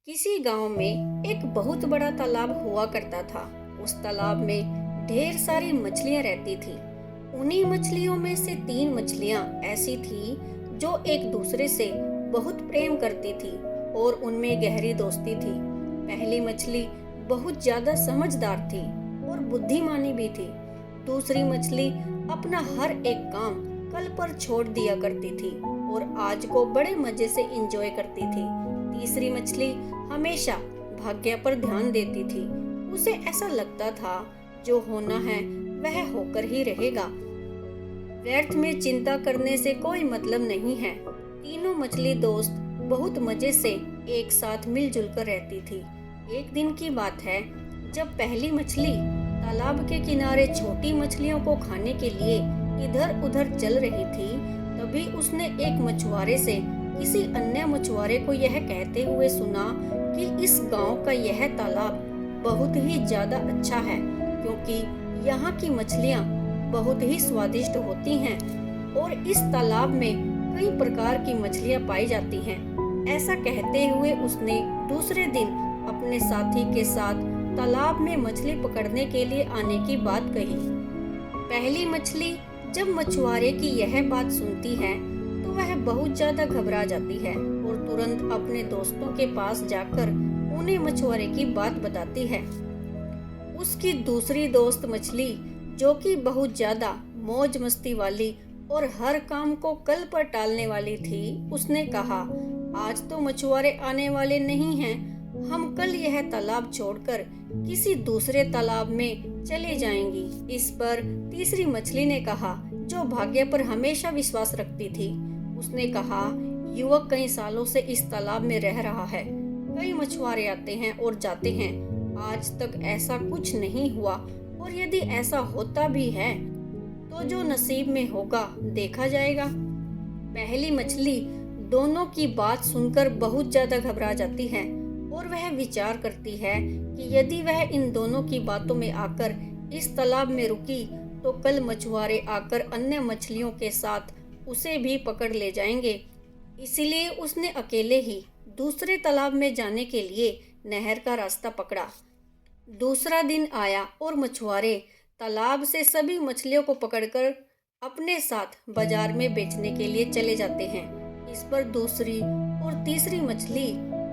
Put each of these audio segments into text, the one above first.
किसी गांव में एक बहुत बड़ा तालाब हुआ करता था। उस तालाब में ढेर सारी मछलियां रहती थी। उन्हीं मछलियों में से 3 मछलियां ऐसी थी जो एक दूसरे से बहुत प्रेम करती थी और उनमें गहरी दोस्ती थी। पहली मछली बहुत ज्यादा समझदार थी और बुद्धिमानी भी थी। दूसरी मछली अपना हर एक काम कल पर छोड़ दिया करती थी और आज को बड़े मजे से एंजॉय करती थी। तीसरी मछली हमेशा भाग्य पर ध्यान देती थी। उसे ऐसा लगता था जो होना है वह होकर ही रहेगा। व्यर्थ में चिंता करने से कोई मतलब नहीं है। तीनों मछली दोस्त बहुत मजे से एक साथ मिलजुल कर रहती थी। एक दिन की बात है, जब पहली मछली तालाब के किनारे छोटी मछलियों को खाने के लिए इधर उधर चल रही थी, तभी उसने एक मछुआरे से किसी अन्य मछुआरे को यह कहते हुए सुना कि इस गांव का यह तालाब बहुत ही ज्यादा अच्छा है, क्योंकि यहाँ की मछलियाँ बहुत ही स्वादिष्ट होती हैं और इस तालाब में कई प्रकार की मछलियाँ पाई जाती हैं। ऐसा कहते हुए उसने दूसरे दिन अपने साथी के साथ तालाब में मछली पकड़ने के लिए आने की बात कही। पहली मछली जब मछुआरे की यह बात सुनती है तो वह बहुत ज्यादा घबरा जाती है और तुरंत अपने दोस्तों के पास जाकर उन्हें मछुआरे की बात बताती है। उसकी दूसरी दोस्त मछली, जो कि बहुत ज्यादा मौज मस्ती वाली और हर काम को कल पर टालने वाली थी, उसने कहा, आज तो मछुआरे आने वाले नहीं हैं, हम कल यह तालाब छोड़कर किसी दूसरे तालाब में चले जाएंगी। इस पर तीसरी मछली ने कहा, जो भाग्य पर हमेशा विश्वास रखती थी, उसने कहा, युवक कई सालों से इस तालाब में रह रहा है। कई मछुआरे आते हैं और जाते हैं, आज तक ऐसा कुछ नहीं हुआ, और यदि ऐसा होता भी है तो जो नसीब में होगा देखा जाएगा। पहली मछली दोनों की बात सुनकर बहुत ज्यादा घबरा जाती है और वह विचार करती है कि यदि वह इन दोनों की बातों में आकर इस तालाब में रुकी तो कल मछुआरे आकर अन्य मछलियों के साथ उसे भी पकड़ ले जाएंगे। इसलिए उसने अकेले ही दूसरे तालाब में जाने के लिए नहर का रास्ता पकड़ा। दूसरा दिन आया और मछुआरे तालाब से सभी मछलियों को पकड़कर अपने साथ बाजार में बेचने के लिए चले जाते हैं। इस पर दूसरी और तीसरी मछली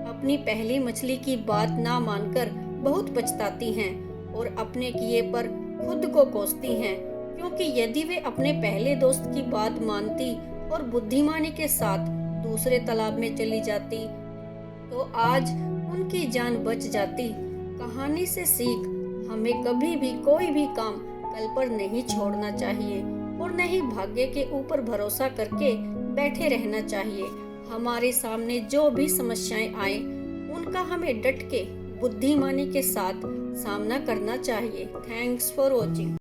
अपनी पहली मछली की बात ना मानकर बहुत पछताती हैं और अपने किए पर खुद को कोसती हैं, क्योंकि यदि वे अपने पहले दोस्त की बात मानती और बुद्धिमानी के साथ दूसरे तालाब में चली जाती तो आज उनकी जान बच जाती। कहानी से सीख, हमें कभी भी कोई भी काम कल पर नहीं छोड़ना चाहिए और न ही भाग्य के ऊपर भरोसा करके बैठे रहना चाहिए। हमारे सामने जो भी समस्याएं आए उनका हमें डट के बुद्धिमानी के साथ सामना करना चाहिए। Thanks for watching.